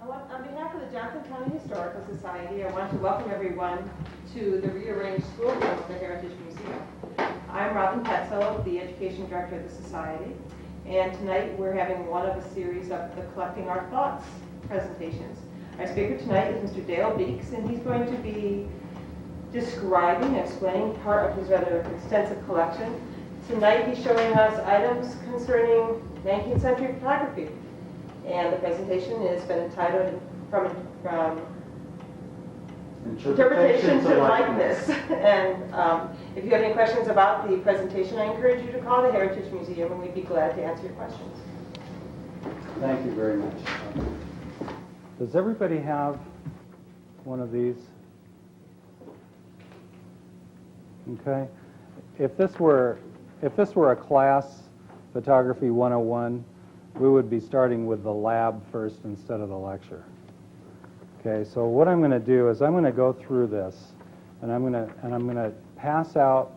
On behalf of the Johnson County Historical Society, I want to welcome everyone to the rearranged schoolroom of the Heritage Museum. I'm Robin Petzold, the Education Director of the Society, and tonight we're having one of a series of the Collecting Our Thoughts presentations. Our speaker tonight is Mr. Dale Beeks, and he's going to be describing and explaining part of his rather extensive collection. Tonight he's showing us items concerning 19th century photography. And the presentation has been entitled From Interpretation to Likeness. And if you have any questions about the presentation, I encourage you to call the Heritage Museum and we'd be glad to answer your questions. Thank you very much. Does everybody have one of these? Okay. If this were a class, Photography 101, we would be starting with the lab first instead of the lecture. Okay, so what I'm going to do is I'm going to go through this, and I'm going to pass out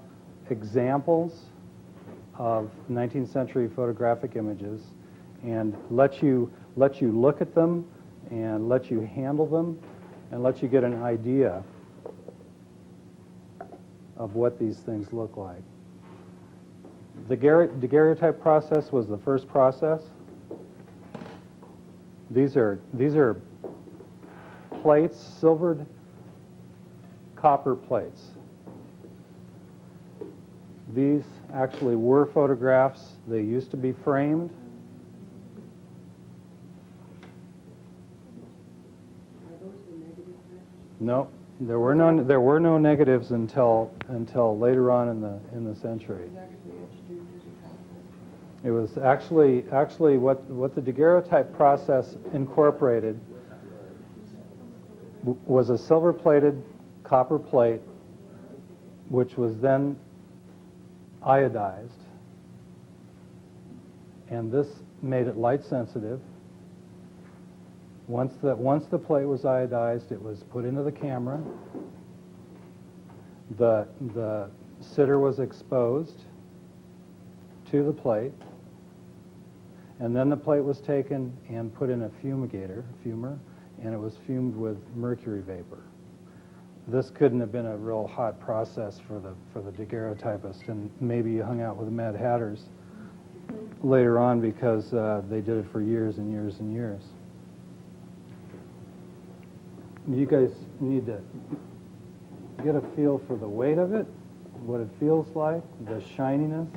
examples of 19th century photographic images, and let you look at them, and let you handle them, and let you get an idea of what these things look like. The Daguerreotype process was the first process. These are plates, silvered copper plates. These actually were photographs. They used to be framed. No, there were no negatives until later on in the century. It was actually what the Daguerreotype process incorporated was a silver-plated copper plate, which was then iodized, and this made it light sensitive. Once the plate was iodized, it was put into the camera. The sitter was exposed to the plate. And then the plate was taken and put in a fumer, and it was fumed with mercury vapor. This couldn't have been a real hot process for the daguerreotypist, and maybe you hung out with the Mad Hatters later on because they did it for years and years and years. You guys need to get a feel for the weight of it, what it feels like, the shininess,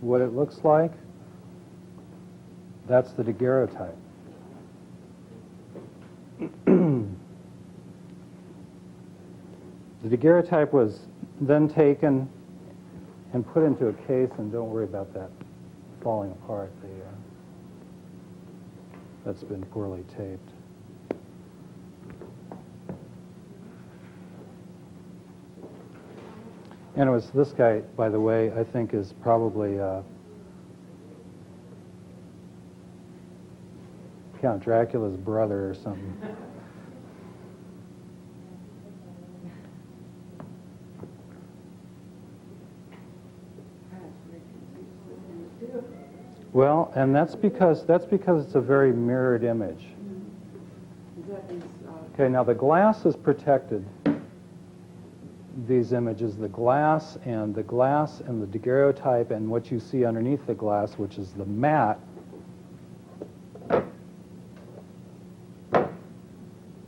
what it looks like. That's the daguerreotype. The daguerreotype was then taken and put into a case, and don't worry about that falling apart. That's been poorly taped. And it was this guy, by the way, I think is probably Count Dracula's brother or something. Well, and that's because it's a very mirrored image. Okay, now the glass is protected. These images, the glass and the daguerreotype, and what you see underneath the glass, which is the mat.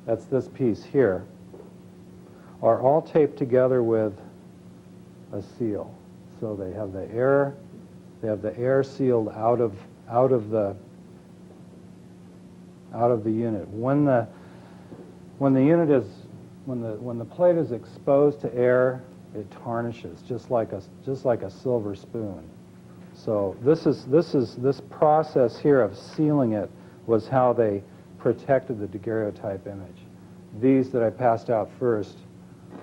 That's this piece here, are all taped together with a seal. So they have the air sealed out of the unit. When the plate is exposed to air, it tarnishes just like a silver spoon. So this process here of sealing it was how they protected the daguerreotype image. These that I passed out first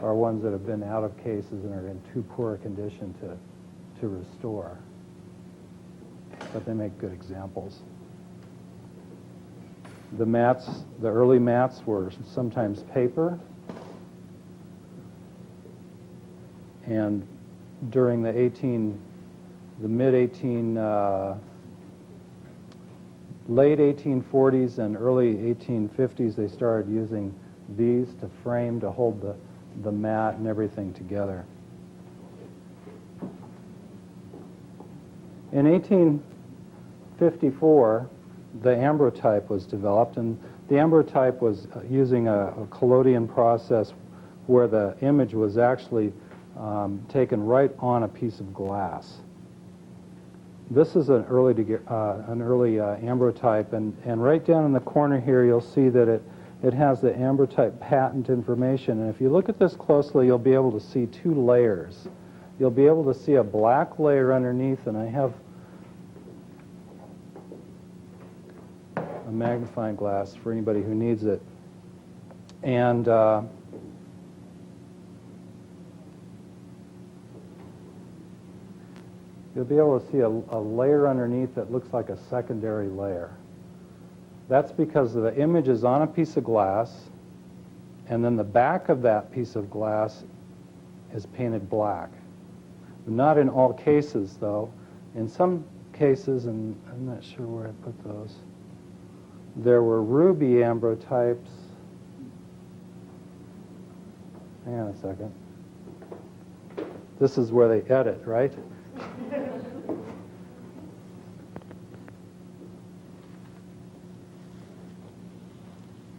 are ones that have been out of cases and are in too poor a condition to restore. But they make good examples. The early mats were sometimes paper, and during the late 1840s and early 1850s, they started using these to frame, to hold the mat and everything together. In 1854, the ambrotype was developed, and the ambrotype was using a collodion process where the image was actually taken right on a piece of glass. This is an early ambrotype, and right down in the corner here, you'll see that it has the ambrotype patent information. And if you look at this closely, you'll be able to see two layers. You'll be able to see a black layer underneath, and I have a magnifying glass for anybody who needs it. And you'll be able to see a layer underneath that looks like a secondary layer. That's because the image is on a piece of glass, and then the back of that piece of glass is painted black. Not in all cases, though. In some cases, and I'm not sure where I put those, there were ruby ambrotypes. Hang on a second. This is where they edit, right?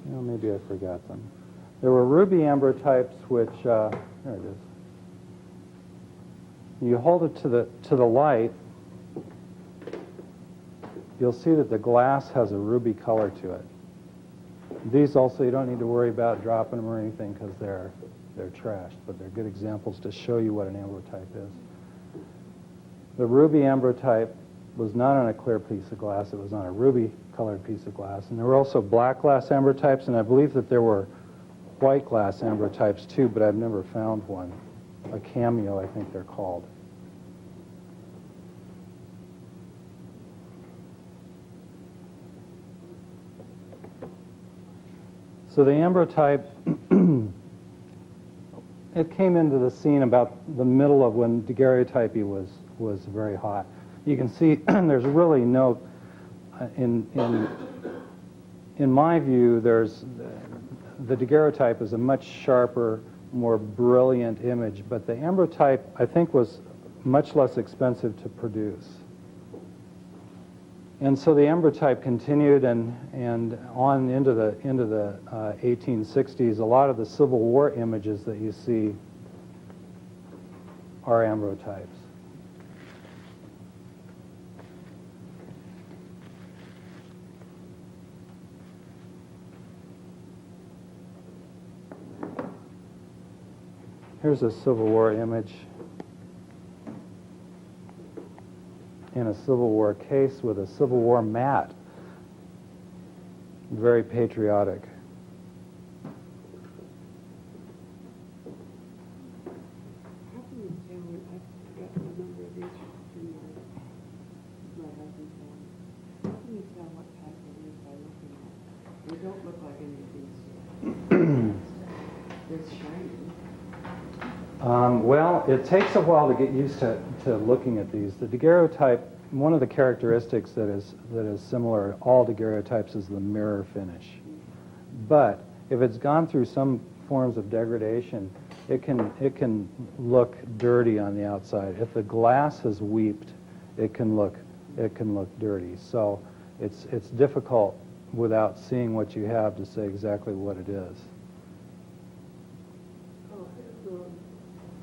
Well, maybe I forgot them. There were ruby ambrotypes, which there it is. You hold it to the light, you'll see that the glass has a ruby color to it. These also, you don't need to worry about dropping them or anything because they're trashed, but they're good examples to show you what an ambrotype is. The ruby ambrotype was not on a clear piece of glass, it was on a ruby-colored piece of glass. And there were also black glass ambrotypes, and I believe that there were white glass ambrotypes too, but I've never found one. A cameo, I think they're called. So the ambrotype, it came into the scene about the middle of when daguerreotype was very hot. You can see there's really no, in my view, the daguerreotype is a much sharper, more brilliant image, but the ambrotype, I think, was much less expensive to produce. And so the ambrotype continued and on into the 1860s. A lot of the Civil War images that you see are ambrotypes. Here's a Civil War image in a Civil War case with a Civil War mat. Very patriotic. How can you tell? I've forgotten the number of these in my husband's family. How can you tell what type it is by looking at it? They don't look like any of these. They're shiny. Well, it takes a while to get used to looking at these. The daguerreotype, one of the characteristics that is similar to all daguerreotypes is the mirror finish. But if it's gone through some forms of degradation, it can look dirty on the outside. If the glass has weeped, it can look dirty. So it's difficult without seeing what you have to say exactly what it is.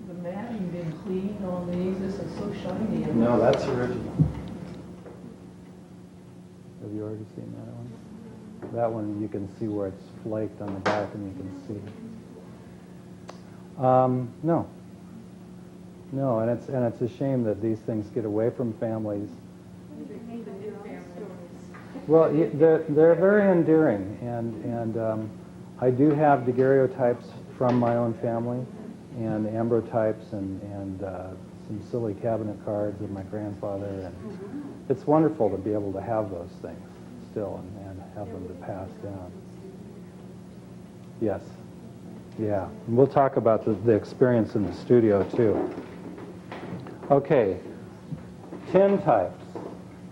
The matting been cleaned on these. This is so shiny. No, that's original. Have you already seen that one? That one you can see where it's flaked on the back, and you can see. No, and it's a shame that these things get away from families. Well, they're very endearing, and I do have daguerreotypes from my own family, and ambrotypes, and some silly cabinet cards of my grandfather, and it's wonderful to be able to have those things still and have them to pass down. Yes, yeah, and we'll talk about the experience in the studio too. Okay, tintypes.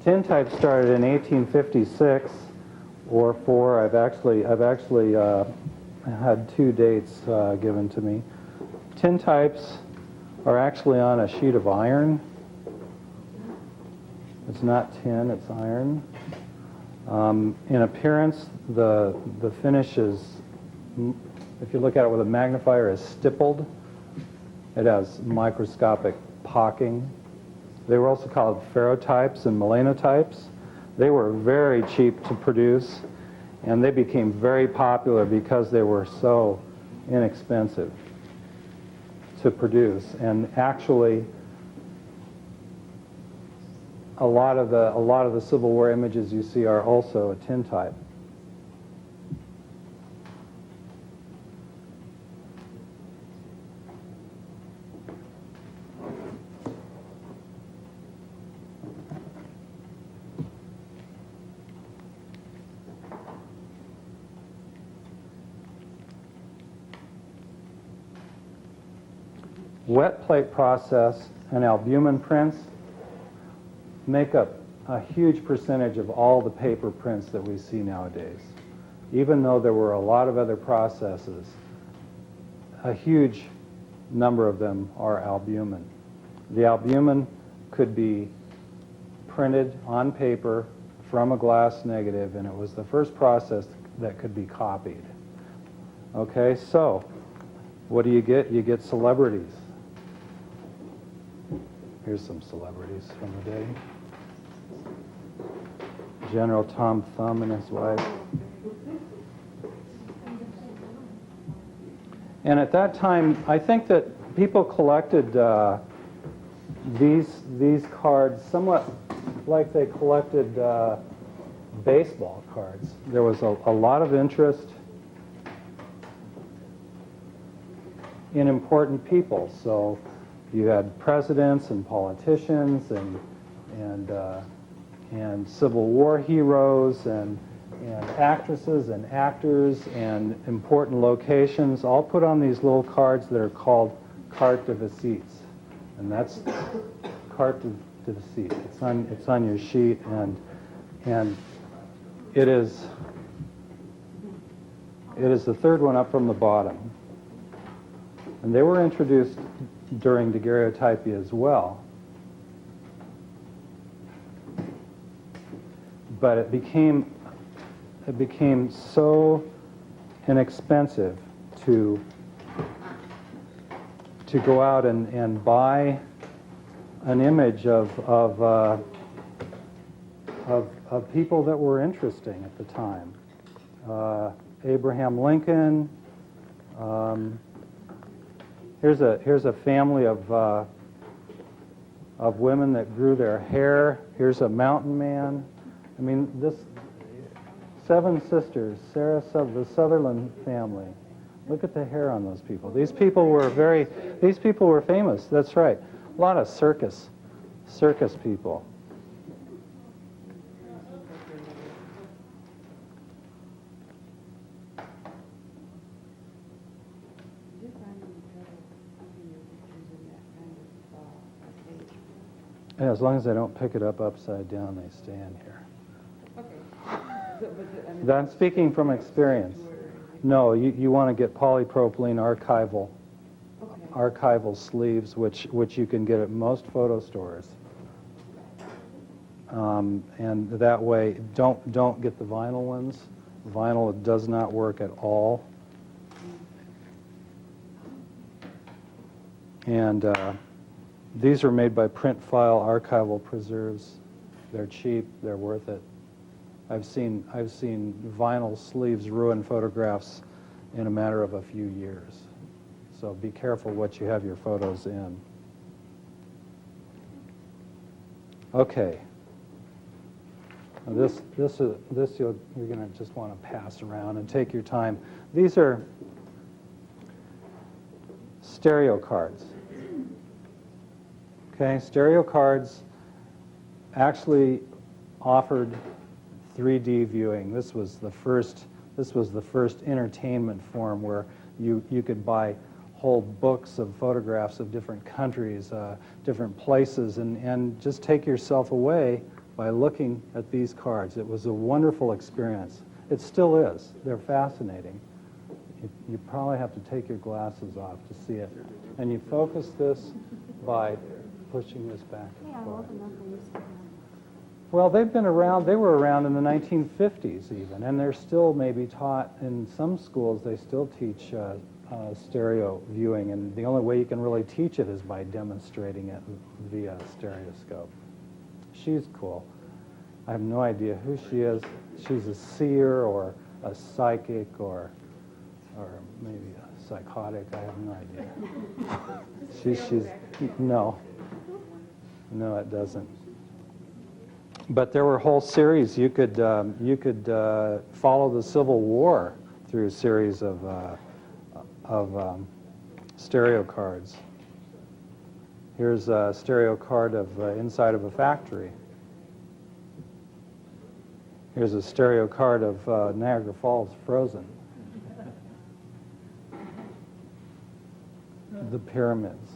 Tintype started in 1856 or 4. I've actually had 2 dates given to me. Tintypes are actually on a sheet of iron. It's not tin, it's iron. In appearance, the finish is, if you look at it with a magnifier, is stippled. It has microscopic pocking. They were also called ferrotypes and melanotypes. They were very cheap to produce, and they became very popular because they were so inexpensive to produce. And actually, a lot of the Civil War images you see are also a tintype. Wet plate process and albumin prints make up a huge percentage of all the paper prints that we see nowadays. Even though there were a lot of other processes, a huge number of them are albumin. The albumin could be printed on paper from a glass negative, and it was the first process that could be copied. Okay, so what do? You get celebrities. Here's some celebrities from the day. General Tom Thumb and his wife. And at that time, I think that people collected these cards somewhat like they collected baseball cards. There was a lot of interest in important people. So you had presidents and politicians and Civil War heroes and actresses and actors and important locations all put on these little cards that are called carte de visites. And that's carte de visite. It's on your sheet, and it is the third one up from the bottom. And they were introduced during Daguerreotype as well. But it became so inexpensive to go out and buy an image of people that were interesting at the time. Abraham Lincoln. Here's a family of women that grew their hair. Here's a mountain man. I mean, this 7 sisters, the Sutherland family. Look at the hair on those people. These people were famous. That's right. A lot of circus people. Yeah, as long as I don't pick it up upside down, they stay in here. I'm speaking from experience. No, you want to get polypropylene archival sleeves, which you can get at most photo stores. And that way, don't get the vinyl ones. Vinyl does not work at all. And these are made by print file archival preserves. They're cheap. They're worth it. I've seen vinyl sleeves ruin photographs in a matter of a few years. So be careful what you have your photos in. Okay. Now this you're going to just want to pass around and take your time. These are stereo cards. Okay, stereo cards actually offered 3D viewing. This was the first entertainment form where you could buy whole books of photographs of different countries, different places, and just take yourself away by looking at these cards. It was a wonderful experience. It still is. They're fascinating. You probably have to take your glasses off to see it. And you focus this by pushing this back and forth. Well, they've been around. They were around in the 1950s even, and they're still maybe taught in some schools. They still teach stereo viewing, and the only way you can really teach it is by demonstrating it via stereoscope. She's cool. I have no idea who she is. She's a seer or a psychic or maybe a psychotic. I have no idea. she's no, it doesn't. But there were whole series. You could follow the Civil War through a series of stereo cards. Here's a stereo card of inside of a factory. Here's a stereo card of Niagara Falls frozen. The pyramids.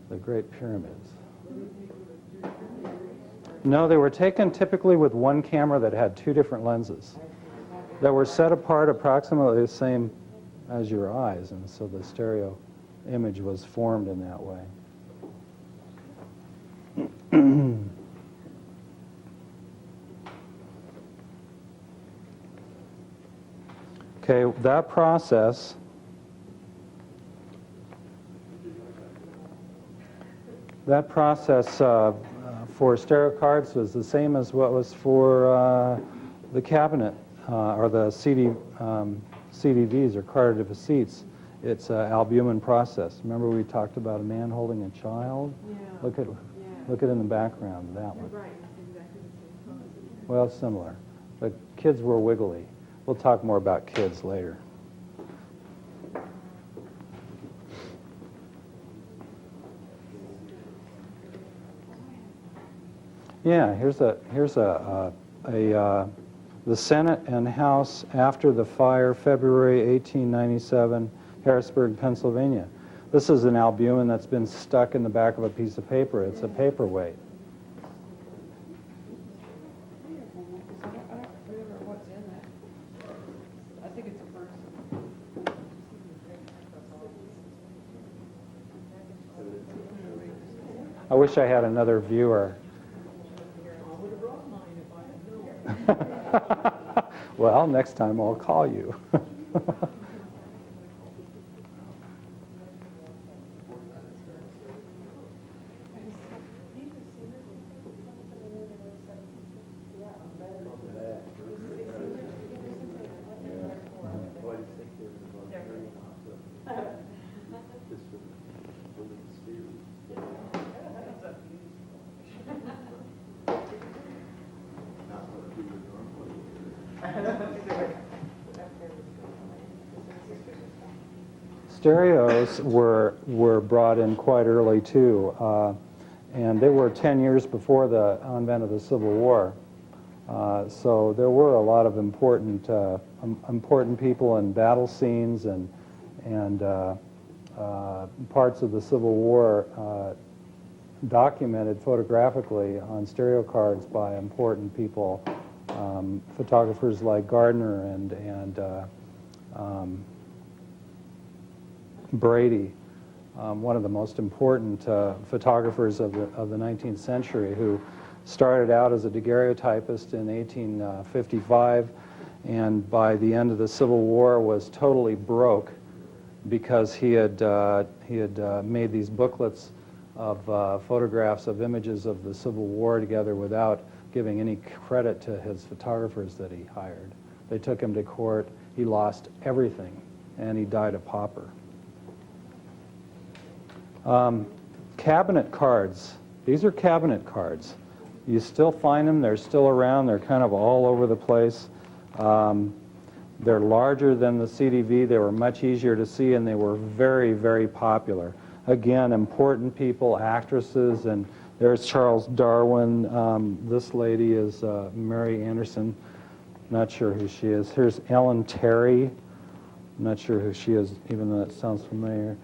The Great Pyramids. No, they were taken typically with one camera that had two different lenses that were set apart approximately the same as your eyes, and so the stereo image was formed in that way. Okay, that process for stereo cards was the same as what was for the cabinet or the CDVs or carded seats. It's an albumin process. Remember we talked about a man holding a child? Yeah. Look at in the background, that one. Right, it's exactly the same pose. Well, similar. The kids were wiggly. We'll talk more about kids later. Yeah, here's the Senate and House after the fire, February 1897, Harrisburg, Pennsylvania. This is an albumin that's been stuck in the back of a piece of paper. It's a paperweight. I don't remember what's in that. I think it's a person. I wish I had another viewer. I would have brought mine if I had known. Well, next time I'll call you. Stereos were brought in quite early too, and they were 10 years before the advent of the Civil War. So there were a lot of important people in battle scenes and parts of the Civil War documented photographically on stereo cards by important people, photographers like Gardner and Brady, one of the most important photographers of the 19th century, who started out as a daguerreotypist in 1855, and by the end of the Civil War was totally broke because he had made these booklets of photographs of images of the Civil War together without giving any credit to his photographers that he hired. They took him to court. He lost everything, and he died a pauper. Cabinet cards. These are cabinet cards. You still find them. They're still around. They're kind of all over the place. They're larger than the CDV. They were much easier to see, and they were very, very popular. Again, important people, actresses, and there's Charles Darwin. This lady is Mary Anderson. Not sure who she is. Here's Ellen Terry. I'm not sure who she is, even though that sounds familiar.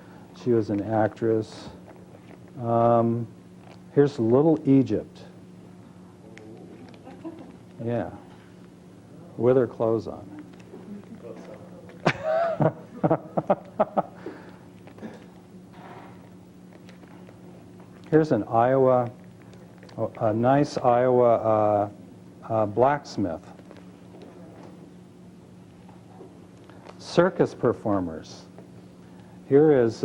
She was an actress. Here's Little Egypt. Yeah, with her clothes on. Here's an Iowa, a nice Iowa blacksmith. Circus performers. Here is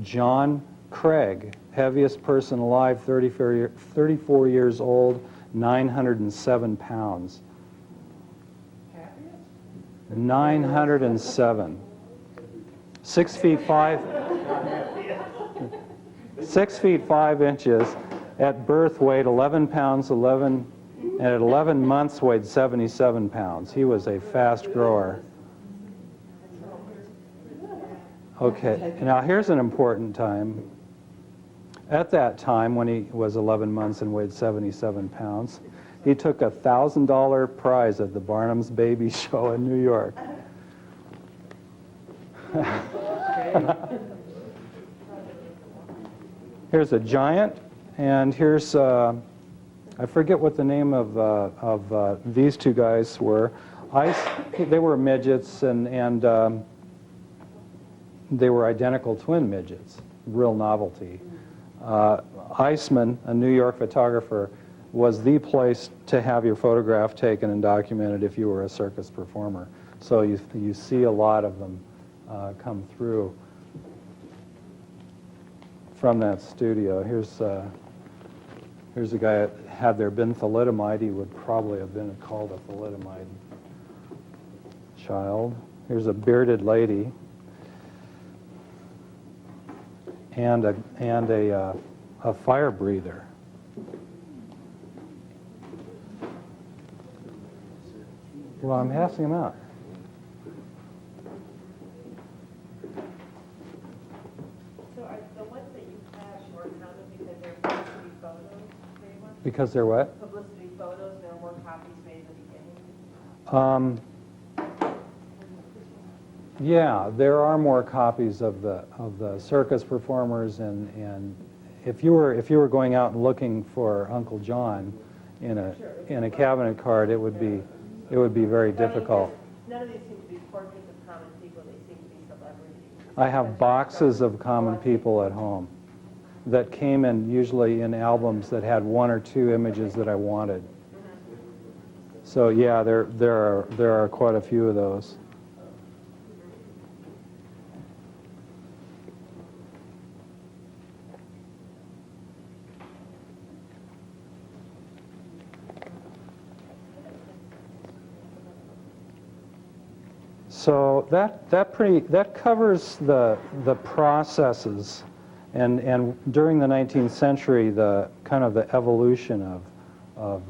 John Craig, heaviest person alive, 34 years old, 907 pounds. 907. 6 feet 5. 6 feet 5 inches. At birth weighed 11 pounds, and at 11 months weighed 77 pounds. He was a fast grower. Okay, now here's an important time. At that time, when he was 11 months and weighed 77 pounds, he took a $1,000 prize at the Barnum's Baby Show in New York. Here's a giant, and here's, I forget what the name of these two guys were. They were midgets, and they were identical twin midgets, real novelty. Iseman, a New York photographer, was the place to have your photograph taken and documented if you were a circus performer. So you see a lot of them come through from that studio. Here's a guy that had there been thalidomide, he would probably have been called a thalidomide child. Here's a bearded lady and a fire breather. Well, I'm passing them out. So are the ones that you have more common because they're publicity photos? Because they're what? Publicity photos, there are more copies made in the beginning? Yeah, there are more copies of the circus performers, and if you were going out and looking for Uncle John in a cabinet card, it would be very difficult. None of these seem to be portraits of common people, they seem to be celebrities. I have boxes of common people at home that came in usually in albums that had 1 or 2 images that I wanted. So yeah, there are quite a few of those. So that covers the processes, and during the 19th century, the kind of the evolution of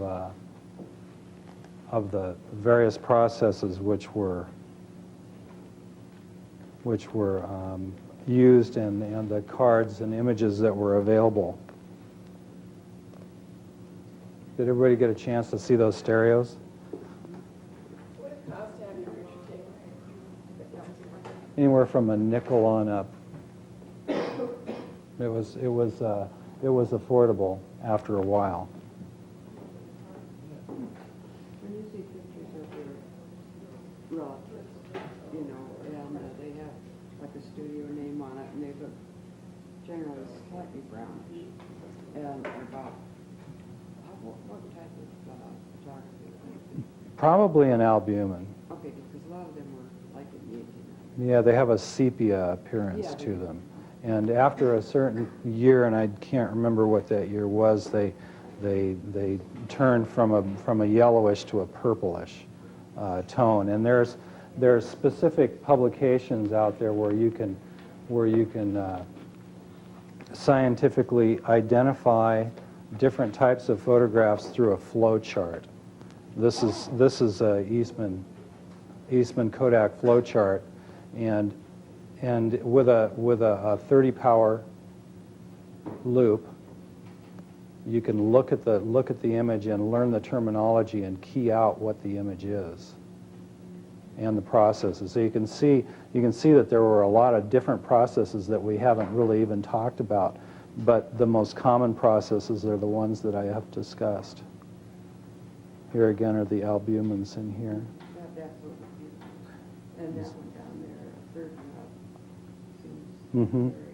the various processes which were used and the cards and images that were available. Did everybody get a chance to see those stereos? Anywhere from a nickel on up. It was affordable after a while. When you see pictures of your relatives, you know, and they have like a studio name on it, and they look generally slightly brownish. And about what type of photography? Probably an albumin. Okay, because a lot of them were like in the 1800s. Yeah, they have a sepia appearance to them. And after a certain year, and I can't remember what that year was, they turn from a yellowish to a purplish tone. And there's specific publications out there where you can scientifically identify different types of photographs through a flow chart. This is a Eastman Kodak flow chart, and with a 30 power loop, you can look at the image and learn the terminology and key out what the image is. and the processes. So you can see that there were a lot of different processes that we haven't really even talked about, but the most common processes are the ones that I have discussed. Here again are the albumins in here. That's what we do. And that one down there, third one up, seems Mm-hmm. very.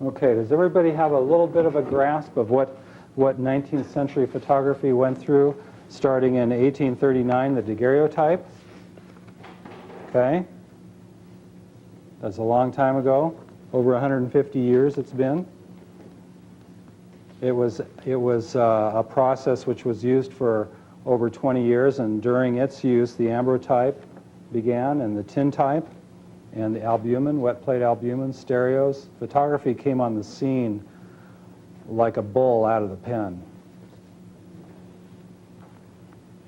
Okay, does everybody have a little bit of a grasp of what 19th century photography went through, starting in 1839, the daguerreotype? Okay. That's a long time ago. Over 150 years it's been. It was a process which was used for over 20 years, and during its use, the ambrotype began, and the tintype, and the albumin, wet plate albumin, stereos. Photography came on the scene like a bull out of the pen.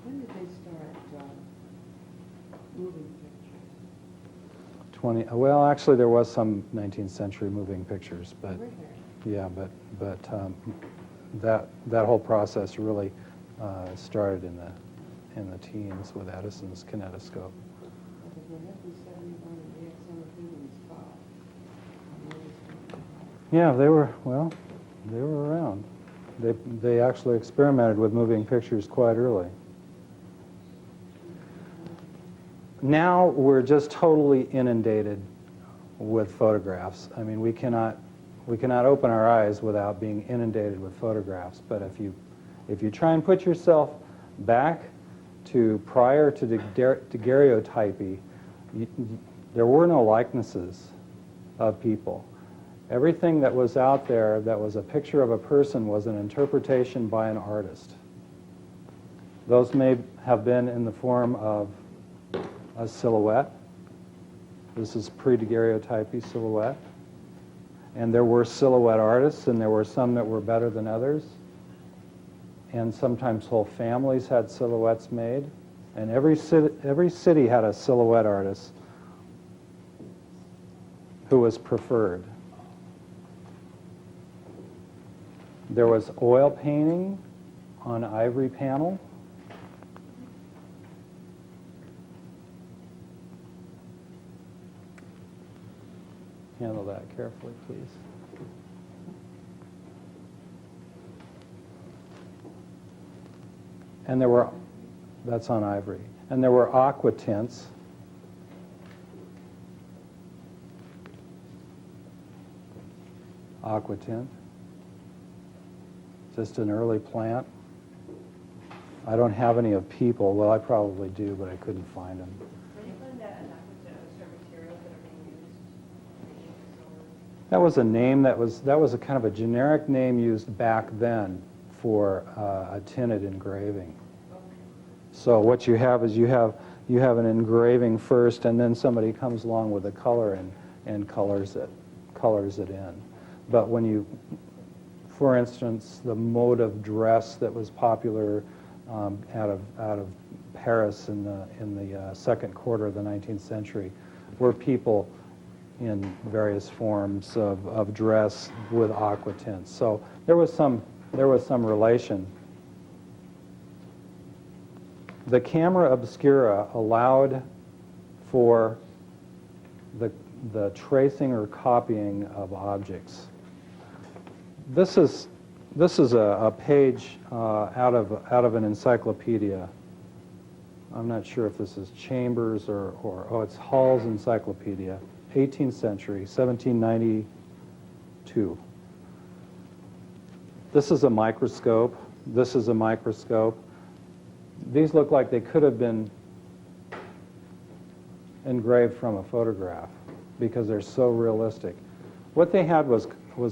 When did they start moving pictures? 20. Well, actually, there was some 19th century moving pictures, but Were there? yeah, but that whole process really started in the teens with Edison's kinetoscope. Because there had to be 71 and they had some of them in spot. Yeah, they were around. They actually experimented with moving pictures quite early. Now we're just totally inundated with photographs. I mean, we cannot open our eyes without being inundated with photographs. But if you try and put yourself back to prior to the daguerreotype, there were no likenesses of people. Everything that was out there that was a picture of a person was an interpretation by an artist. Those may have been in the form of a silhouette. This is pre-daguerreotype silhouette. And there were silhouette artists, and there were some that were better than others. And sometimes whole families had silhouettes made. And every city had a silhouette artist who was preferred. There was oil painting on ivory panel. Handle that carefully, please. And that's on ivory. And there were aqua tints. Aqua tint. Just an early plant. I don't have any of people. Well, I probably do, but I couldn't find them. When you find that an aqua certain materials that are being used? That was a name that was a kind of a generic name used back then for a tinted engraving. Okay. So what you have is you have an engraving first, and then somebody comes along with a color and colors it in. But when you, for instance, the mode of dress that was popular out of Paris in the second quarter of the 19th century were people in various forms of dress with aqua tints. So there was some relation. The camera obscura allowed for the tracing or copying of objects. This is a page out of an encyclopedia. I'm not sure if this is Chambers or it's Hall's Encyclopedia, 18th century, 1792. This is a microscope. This is a microscope. These look like they could have been engraved from a photograph because they're so realistic. What they had was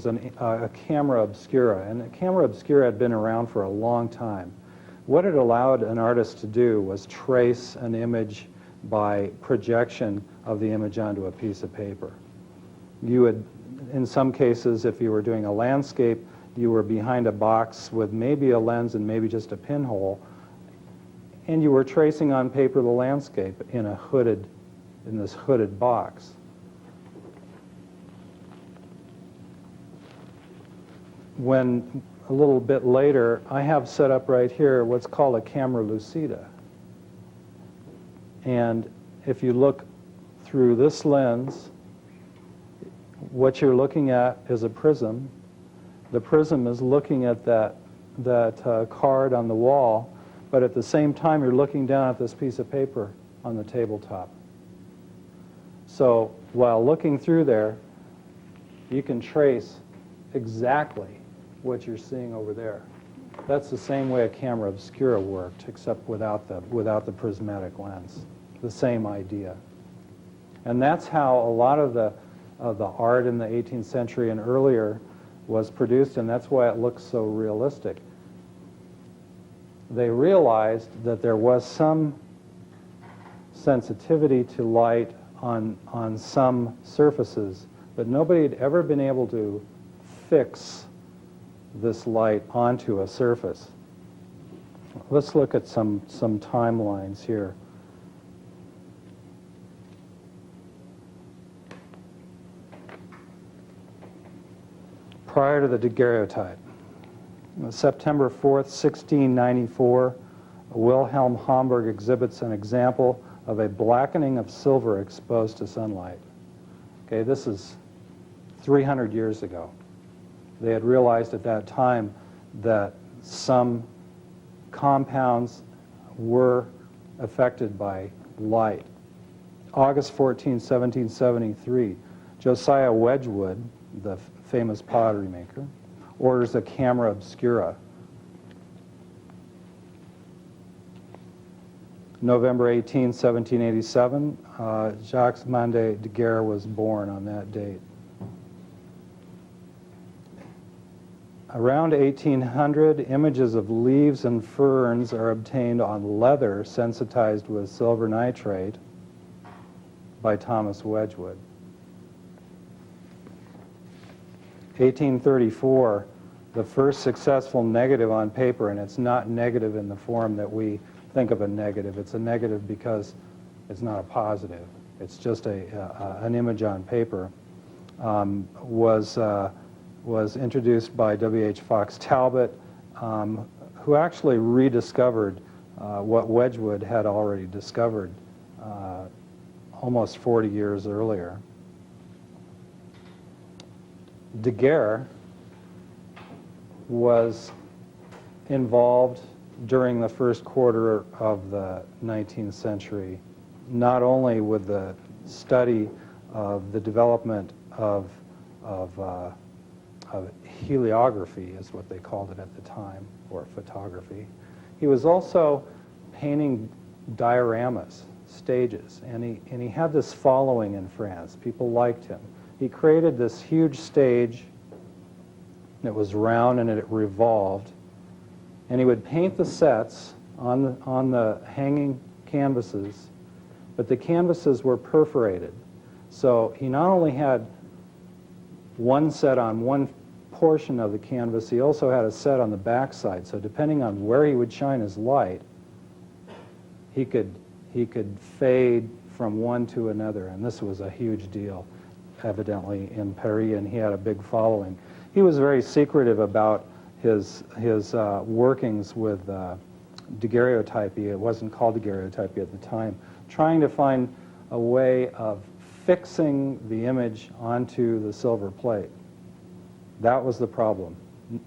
a camera obscura, and the camera obscura had been around for a long time. What it allowed an artist to do was trace an image by projection of the image onto a piece of paper. You would, in some cases, if you were doing a landscape, you were behind a box with maybe a lens and maybe just a pinhole, and you were tracing on paper the landscape in this hooded box. When a little bit later, I have set up right here what's called a camera lucida. And if you look through this lens, what you're looking at is a prism. The prism is looking at that card on the wall, but at the same time you're looking down at this piece of paper on the tabletop. So while looking through there, you can trace exactly what you're seeing over there. That's the same way a camera obscura worked, except without the prismatic lens. The same idea. And that's how a lot of the art in the 18th century and earlier was produced, and that's why it looks so realistic. They realized that there was some sensitivity to light on some surfaces, but nobody had ever been able to fix this light onto a surface. Let's look at some timelines here. Prior to the daguerreotype, September 4th, 1694, Wilhelm Homburg exhibits an example of a blackening of silver exposed to sunlight. Okay, this is 300 years ago. They had realized at that time that some compounds were affected by light. August 14, 1773, Josiah Wedgwood, the famous pottery maker, orders a camera obscura. November 18, 1787, Jacques Mande Daguerre was born on that date. Around 1800, images of leaves and ferns are obtained on leather sensitized with silver nitrate by Thomas Wedgwood. 1834, the first successful negative on paper, and it's not negative in the form that we think of a negative. It's a negative because it's not a positive. It's just an image on paper, was introduced by W.H. Fox Talbot, who actually rediscovered what Wedgwood had already discovered almost 40 years earlier. Daguerre was involved during the first quarter of the 19th century, not only with the study of the development of heliography, is what they called it at the time, or photography. He was also painting dioramas, stages, and he had this following in France. People liked him. He created this huge stage that was round and it revolved, and he would paint the sets on the hanging canvases, but the canvases were perforated. So he not only had one set on one portion of the canvas, he also had a set on the back side. So depending on where he would shine his light, he could fade from one to another, and this was a huge deal, evidently, in Paris, and he had a big following. He was very secretive about his workings with daguerreotype. It wasn't called daguerreotype at the time, trying to find a way of fixing the image onto the silver plate. That was the problem.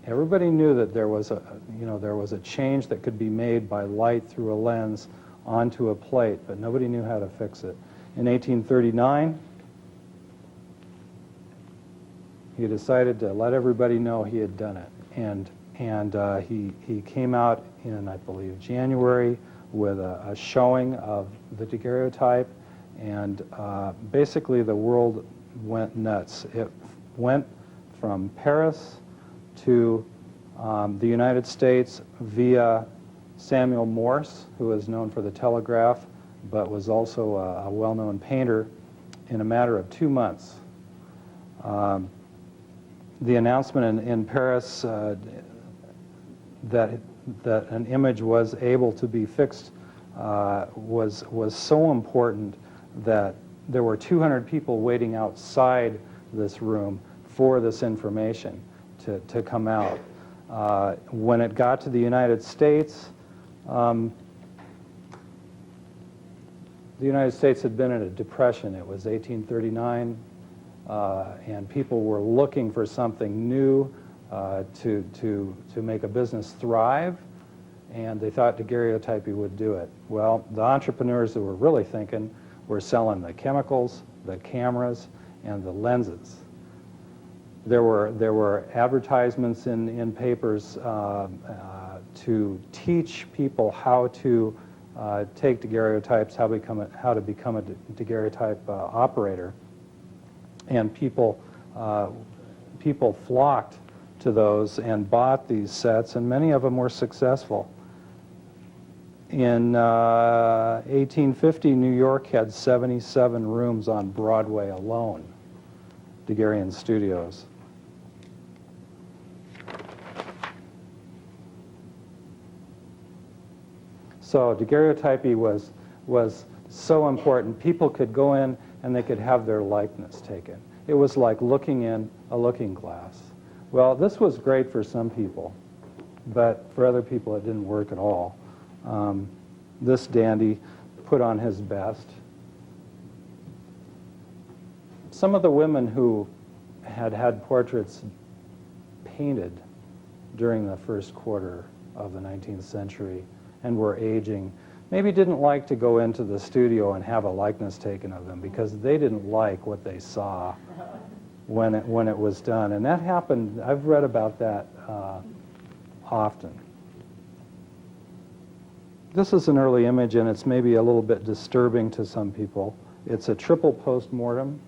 Everybody knew that there was a change that could be made by light through a lens onto a plate, but nobody knew how to fix it. In 1839, he decided to let everybody know he had done it, and he came out in, I believe, January with a showing of the daguerreotype, and basically the world went nuts. It went from Paris to the United States via Samuel Morse, who is known for the telegraph, but was also a well-known painter, in a matter of 2 months. The announcement in Paris that an image was able to be fixed was so important that there were 200 people waiting outside this room for this information to come out. When it got to the United States, the United States had been in a depression. It was 1839, and people were looking for something new to make a business thrive, and they thought daguerreotype would do it. Well, the entrepreneurs that were really thinking were selling the chemicals, the cameras, and the lenses. There were advertisements in papers to teach people how to take daguerreotypes, how to become a daguerreotype operator, and people flocked to those and bought these sets, and many of them were successful. In 1850, New York had 77 rooms on Broadway alone, Daguerrean studios. So daguerreotype was so important. People could go in and they could have their likeness taken. It was like looking in a looking glass. Well, this was great for some people, but for other people it didn't work at all. This dandy put on his best. Some of the women who had portraits painted during the first quarter of the 19th century and were aging maybe didn't like to go into the studio and have a likeness taken of them because they didn't like what they saw when it was done. And that happened, I've read about that often. This is an early image, and it's maybe a little bit disturbing to some people. It's a triple post-mortem.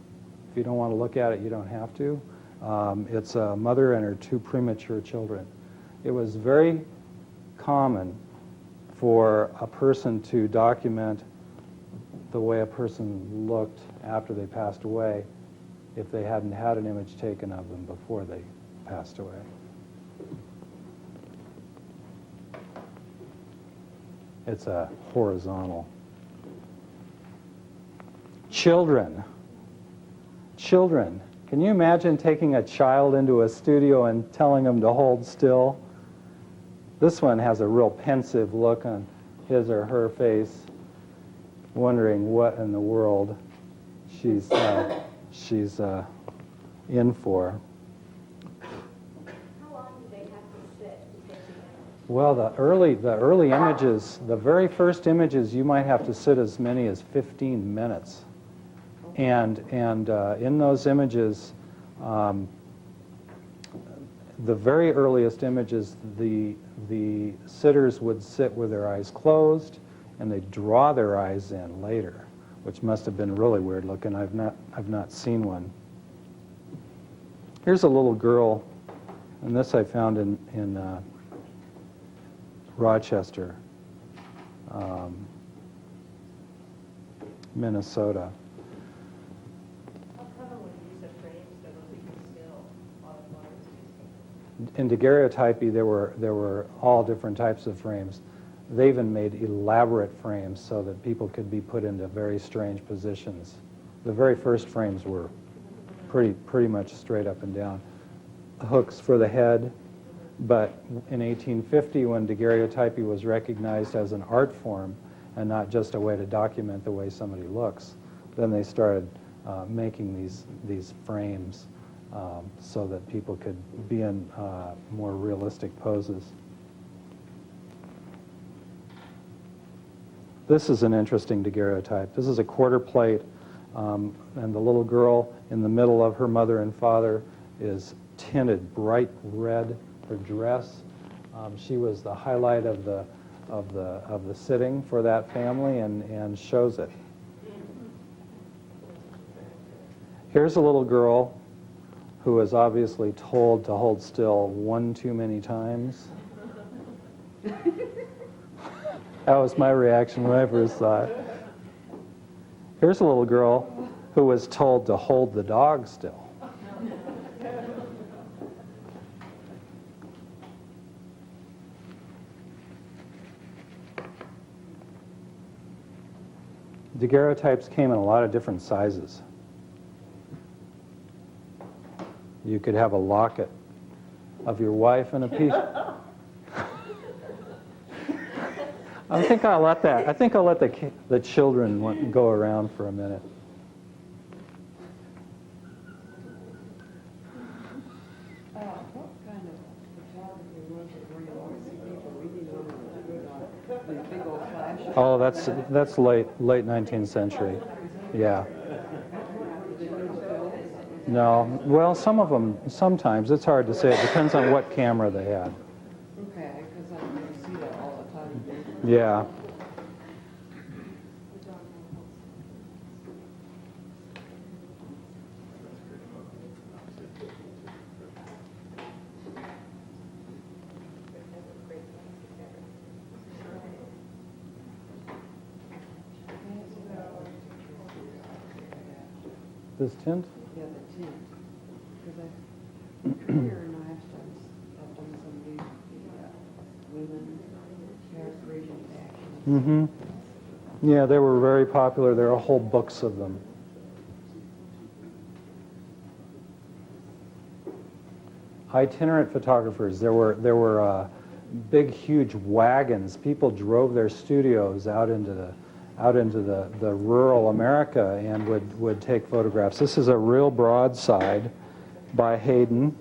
If you don't want to look at it, you don't have to. It's a mother and her 2 premature children. It was very common for a person to document the way a person looked after they passed away if they hadn't had an image taken of them before they passed away. It's a horizontal. Children. Can you imagine taking a child into a studio and telling them to hold still? This one has a real pensive look on his or her face, wondering what in the world she's in for. How long do they have to sit to take the image? Well, the early images, the very first images, you might have to sit as many as 15 minutes. And in those images, the very earliest images, the sitters would sit with their eyes closed, and they'd draw their eyes in later, which must have been really weird looking. I've not seen one. Here's a little girl, and this I found in Rochester, Minnesota. How common was the use of frames that were leaving still while the water was used? In daguerreotype, there were all different types of frames. They even made elaborate frames so that people could be put into very strange positions. The very first frames were pretty much straight up and down. Hooks for the head, but in 1850, when daguerreotype was recognized as an art form and not just a way to document the way somebody looks, then they started making these frames so that people could be in more realistic poses. This is an interesting daguerreotype. This is a quarter plate, and the little girl in the middle of her mother and father is tinted bright red. Her dress, she was the highlight of the sitting for that family, and shows it. Here's a little girl who was obviously told to hold still one too many times. That was my reaction when I first saw it. Here's a little girl who was told to hold the dog still. Daguerreotypes came in a lot of different sizes. You could have a locket of your wife and a piece. I think I'll let the children go around for a minute. What kind of photography was it where you always see people reading on the big old flash? Oh, that's late 19th century. Yeah. No, well, some of them, sometimes, it's hard to say. It depends on what camera they had. Okay, because I see that all the time. Yeah. This tint? Yeah, the tint. Because here in I've done some of these women characterization actions. Mm-hmm. Yeah, they were very popular. There are whole books of them. Itinerant photographers. There were big, huge wagons. People drove their studios out into the rural America and would take photographs. This is a real broadside by Hayden.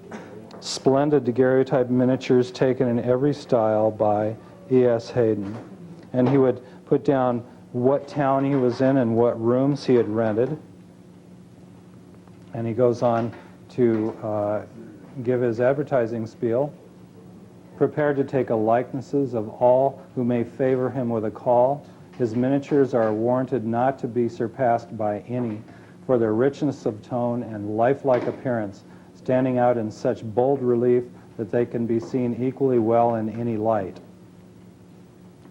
Splendid daguerreotype miniatures taken in every style by E.S. Hayden. And he would put down what town he was in and what rooms he had rented. And he goes on to give his advertising spiel. Prepared to take a likenesses of all who may favor him with a call. His miniatures are warranted not to be surpassed by any for their richness of tone and lifelike appearance, standing out in such bold relief that they can be seen equally well in any light.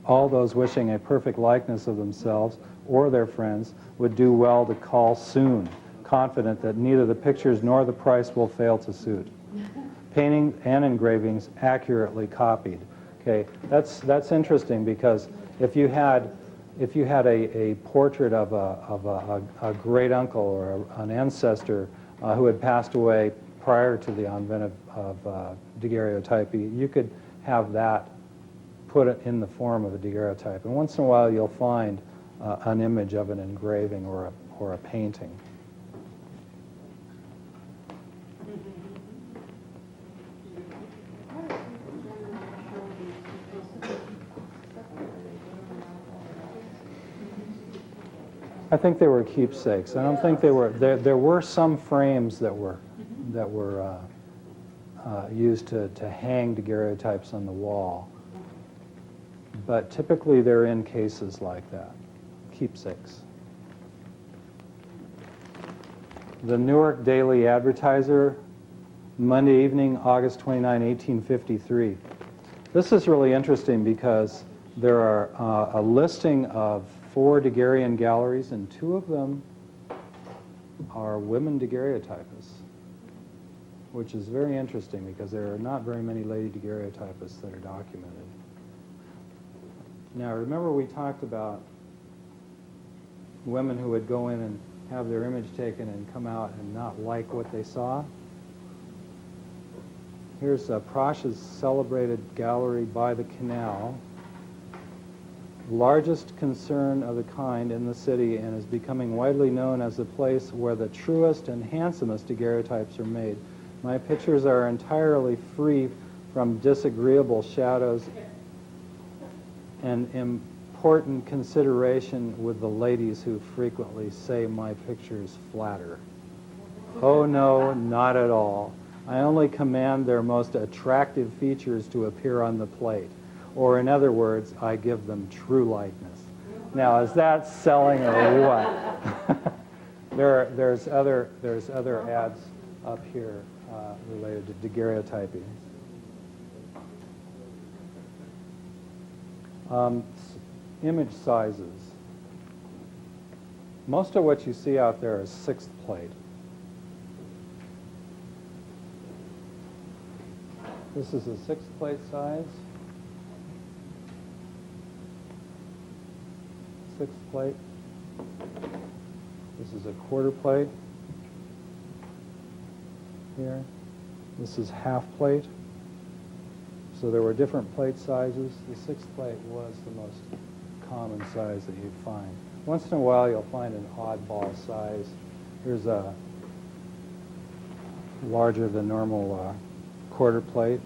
All those wishing a perfect likeness of themselves or their friends would do well to call soon, confident that neither the pictures nor the price will fail to suit. Paintings and engravings accurately copied. Okay, that's interesting, because if you had a portrait of a great uncle or an ancestor who had passed away prior to the advent of daguerreotype, you could have that put it in the form of a daguerreotype. And once in a while you'll find an image of an engraving or a painting. I think they were keepsakes. I don't think they were. There were some frames that were used to hang daguerreotypes on the wall, but typically they're in cases like that, keepsakes. The Newark Daily Advertiser, Monday evening, August 29, 1853. This is really interesting because there are a listing of 4 Daguerrean galleries, and 2 of them are women daguerreotypists, which is very interesting because there are not very many lady daguerreotypists that are documented. Now, remember we talked about women who would go in and have their image taken and come out and not like what they saw? Here's Prasch's celebrated gallery by the canal, largest concern of the kind in the city, and is becoming widely known as the place where the truest and handsomest daguerreotypes are made. My pictures are entirely free from disagreeable shadows and important consideration with the ladies who frequently say my pictures flatter. Oh no, not at all. I only command their most attractive features to appear on the plate. Or in other words, I give them true likeness. Now, is that selling or what? There's other ads up here related to daguerreotyping. Image sizes. Most of what you see out there is 6th plate. This is a 6th plate size. 6th plate. This is a quarter plate here. This is half plate. So there were different plate sizes. The 6th plate was the most common size that you'd find. Once in a while you'll find an oddball size. Here's a larger than normal quarter plate.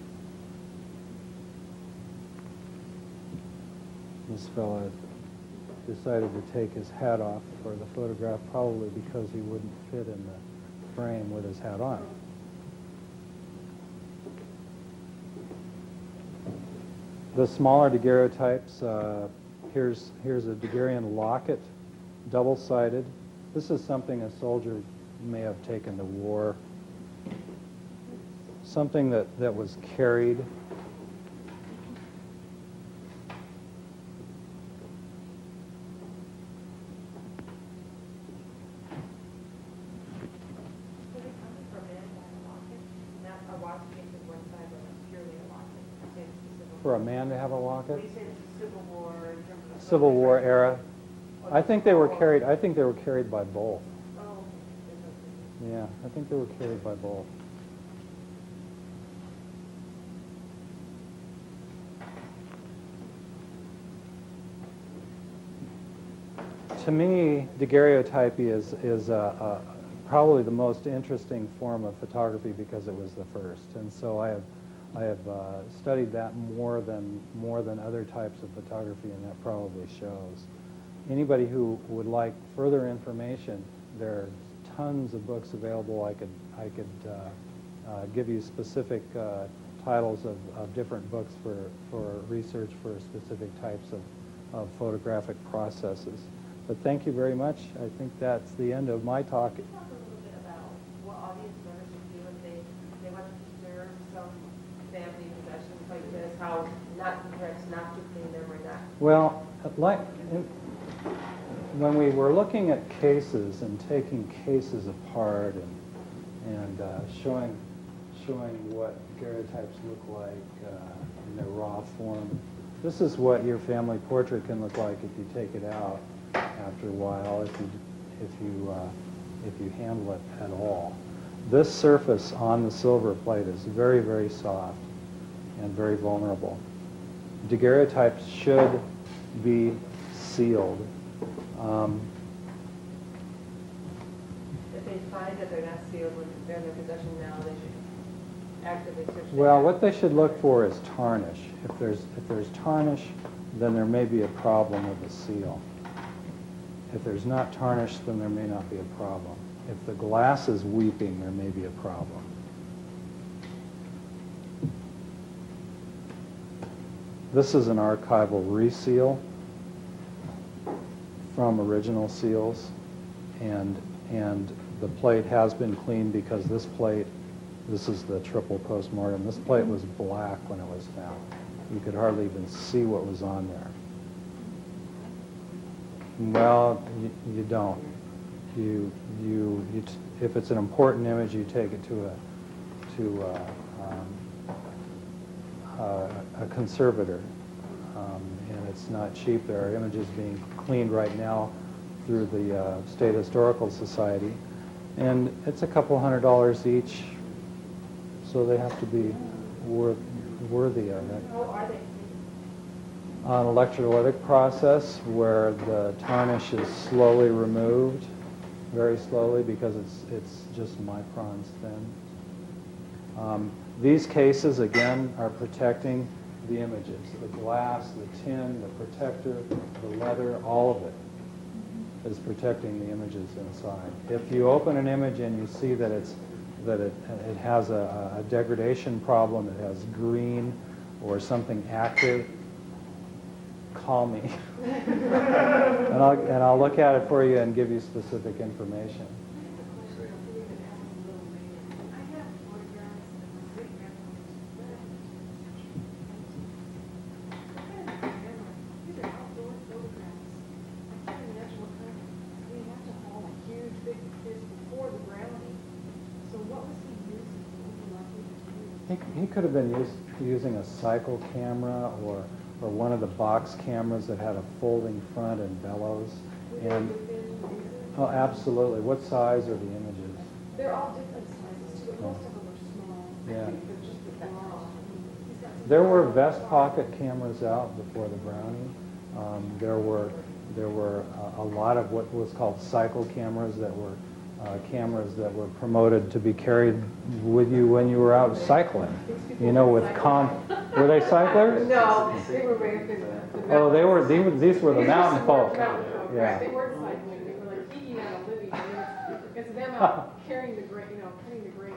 This fella decided to take his hat off for the photograph, probably because he wouldn't fit in the frame with his hat on. The smaller daguerreotypes, here's a Daguerrean locket, double-sided. This is something a soldier may have taken to war. Something that was carried. So they come for men to have a locket, not a watch case with one side, but purely a locket. I say it's the Civil For a War. man to have a locket? When you say it's the Civil War in terms of the Civil War soldiers, era. or I the think they were Civil War. carried. I think they were carried by both. Oh, okay. Yeah, I think they were carried by both. To me, daguerreotype is probably the most interesting form of photography because it was the first, and so I have studied that more than other types of photography, and that probably shows. Anybody who would like further information, there are tons of books available. I could give you specific titles of different books for research for specific types of photographic processes. But thank you very much. I think that's the end of my talk. Can you talk a little bit about what audience members would do if they want to preserve some family possessions like this, how perhaps not to clean them or not? Well, when we were looking at cases and taking cases apart and showing what daguerreotypes look like in their raw form, this is what your family portrait can look like if you take it out after a while, if you handle it at all. This surface on the silver plate is very, very soft and very vulnerable. Daguerreotypes should be sealed. If they find that they're not sealed when they're in their possession now, they should actively search them Well, out. what they should look for is tarnish. If there's tarnish, then there may be a problem with the seal. If there's not tarnish, then there may not be a problem. If the glass is weeping, there may be a problem. This is an archival reseal from original seals, and the plate has been cleaned because this is the triple postmortem. This plate was black when it was found. You could hardly even see what was on there. Well, you don't. If it's an important image, you take it to a conservator, and it's not cheap. There are images being cleaned right now through the State Historical Society, and it's a couple $100 each, so they have to be worthy of it. How are they? An electrolytic process where the tarnish is slowly removed, very slowly, because it's just microns thin. These cases, again, are protecting the images. The glass, the tin, the protector, the leather, all of it is protecting the images inside. If you open an image and you see that it has a degradation problem, it has green or something active, call me, and I'll look at it for you and give you specific information. He could have been using a cycle camera or one of the box cameras that had a folding front and bellows. And Oh, absolutely. What size are the images? They're all different sizes too, but most of them are small. Yeah. They're just a small. There were vest pocket cameras out before the Brownie. There were a lot of what was called cycle cameras that were promoted to be carried with you when you were out cycling. You know, with were they cyclers? No, they were way up in the Oh, these were the mountain folk. Right, Yeah. they weren't cycling, they were like eating out a living. It's them out carrying the grain, cutting the grain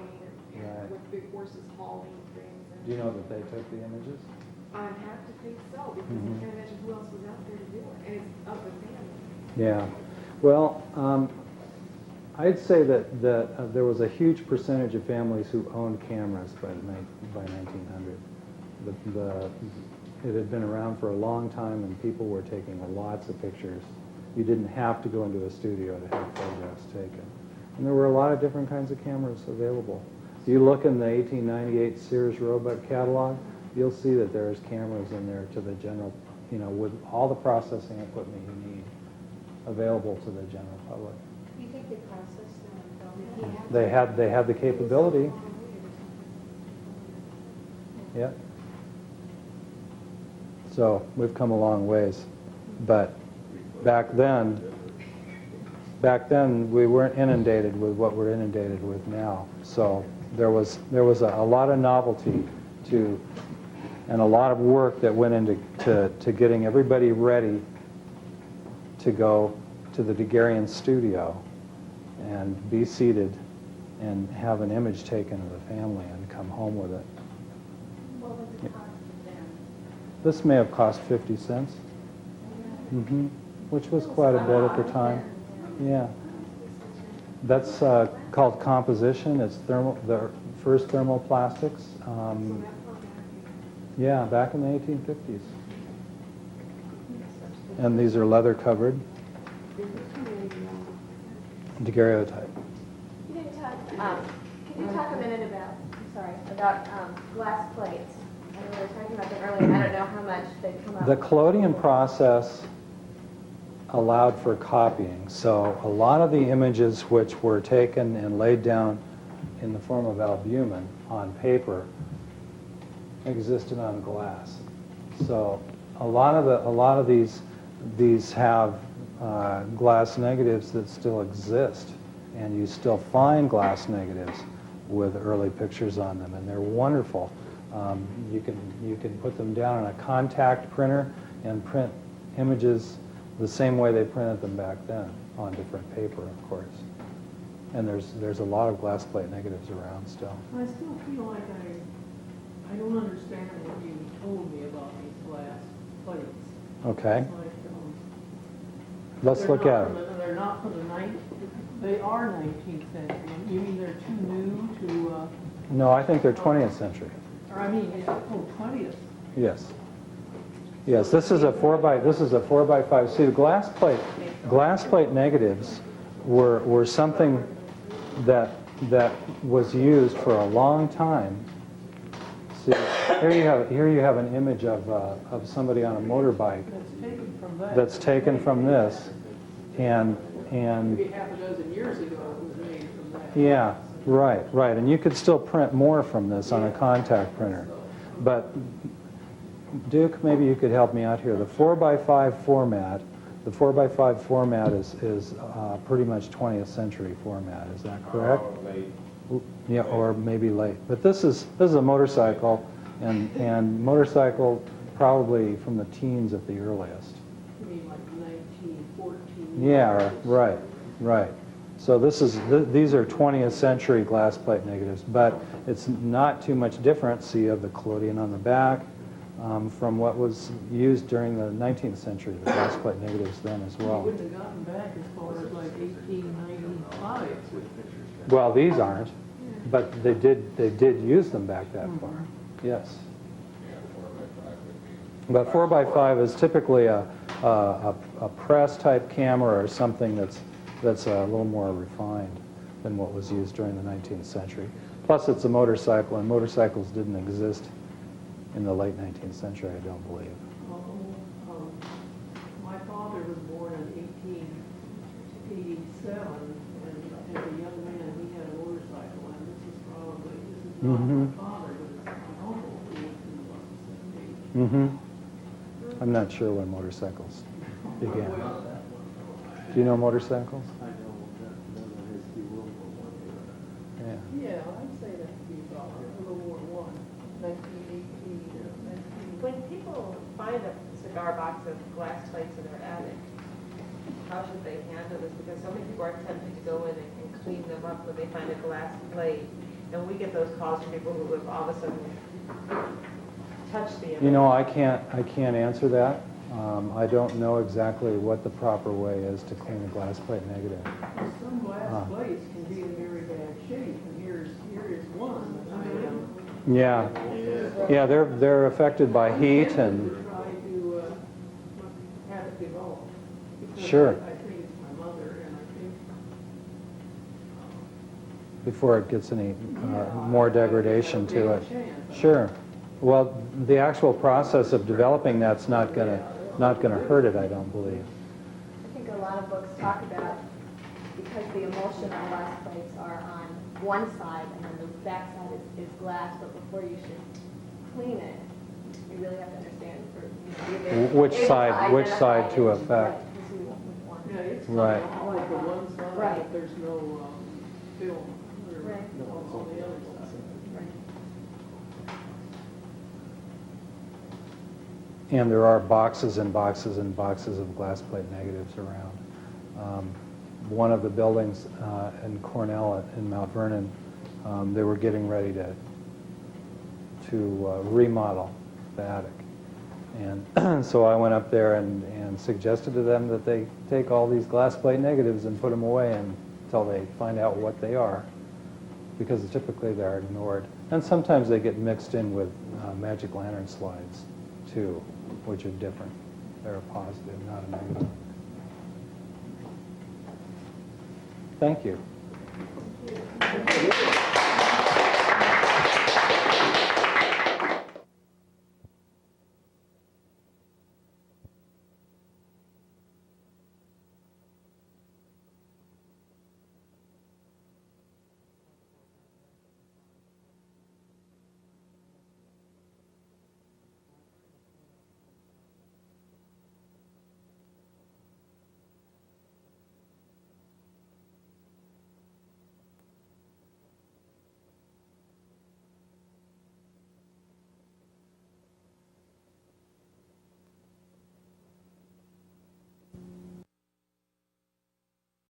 and Right. with big horses hauling things. Do you know that they took the images? I have to think so, because Mhm. I can't imagine who else was out there to do it, and it's of the family. Yeah. Well, I'd say that there was a huge percentage of families who owned cameras by 1900. It had been around for a long time, and people were taking lots of pictures. You didn't have to go into a studio to have photographs taken. And there were a lot of different kinds of cameras available. If you look in the 1898 Sears Roebuck catalog, you'll see that there's cameras in there to the general, with all the processing equipment you need available to the general public. You think they process them? They had the capability. Yeah. So we've come a long ways, but back then we weren't inundated with what we're inundated with now. So there was a lot of novelty and a lot of work that went into getting everybody ready to go to the Daguerrean studio and be seated and have an image taken of the family and come home with it. What was the cost then? This may have cost 50 cents, which was quite a bit at the time. Yeah. That's called composition. It's the first thermoplastics. Yeah, back in the 1850s. And these are leather covered. Daguerreotype. Can you talk a minute about glass plates? I know we were talking about them earlier, and I don't know how much they come out. The collodion process allowed for copying. So a lot of the images which were taken and laid down in the form of albumin on paper existed on glass. So a lot of these have glass negatives that still exist, and you still find glass negatives with early pictures on them, and they're wonderful. You can put them down on a contact printer and print images the same way they printed them back then, on different paper, of course. And there's a lot of glass plate negatives around still. I still feel like I don't understand what you told me about these glass plates. Okay, It's like, let's look at them. They're not from the they are 19th century. You mean they're too new to, No, I think they're 20th century. or I mean, 20th. Yes. Yes, this is a 4x5. See, the glass plate negatives were something that was used for a long time. See, here you have an image of somebody on a motorbike That's taken from that. that's taken from this, and Maybe half a dozen years ago it was made from that. yeah, right, and you could still print more from this on a contact printer. But Duke, maybe you could help me out here. The 4x5 format, is pretty much 20th century format. Is that correct? Yeah, or maybe late. But this is a motorcycle, and motorcycle probably from the teens at the earliest. You mean like 1914? Yeah, right. So these are 20th century glass plate negatives, but it's not too much different. See, you have the collodion on the back from what was used during the 19th century, the glass plate negatives then as You well. wouldn't have gotten back as far as like 1895. Well, these aren't, but they did use them back that far. Yes. But 4x5 is typically a press type camera or something that's a little more refined than what was used during the 19th century. Plus, it's a motorcycle, and motorcycles didn't exist in the late 19th century, I don't believe. My father was born in 1887, Mm-hmm. my father, but it's my uncle who lived in the last 70s. Mm-hmm. I'm not sure when motorcycles began. Well, Do you know motorcycles? I know that has to be World War I. Yeah. yeah, I'd say that could be about World War I, 1918, When people find a cigar box of glass plates in their attic, how should they handle this? Because so many people are tempted to go in and clean them up when they find a glass plate. And we get those calls from people who have all of a sudden touched the image. You know, I can't answer that. I don't know exactly what the proper way is to clean a glass plate negative. Some glass plates can be in very bad shape, and here is one. Yeah, yeah, they're affected by heat and Try to have it develop. Because Sure. I think it's my mother, and I think before it gets any more degradation to it. chance. Sure. Well, the actual process of developing that's not gonna hurt it, I don't believe. I think a lot of books talk about, because the emulsion on glass plates are on one side and then the back side is glass, but before you should clean it, you really have to understand Which side to affect. Yeah, it's Right. kind of like the one side, Right. but there's no film or Right. on the other side. And there are boxes and boxes and boxes of glass plate negatives around. One of the buildings in Cornell in Mount Vernon, they were getting ready to remodel the attic. And so I went up there and suggested to them that they take all these glass plate negatives and put them away until they find out what they are, because typically they're ignored. And sometimes they get mixed in with magic lantern slides too, which are different. They're a positive, not a negative. Thank you.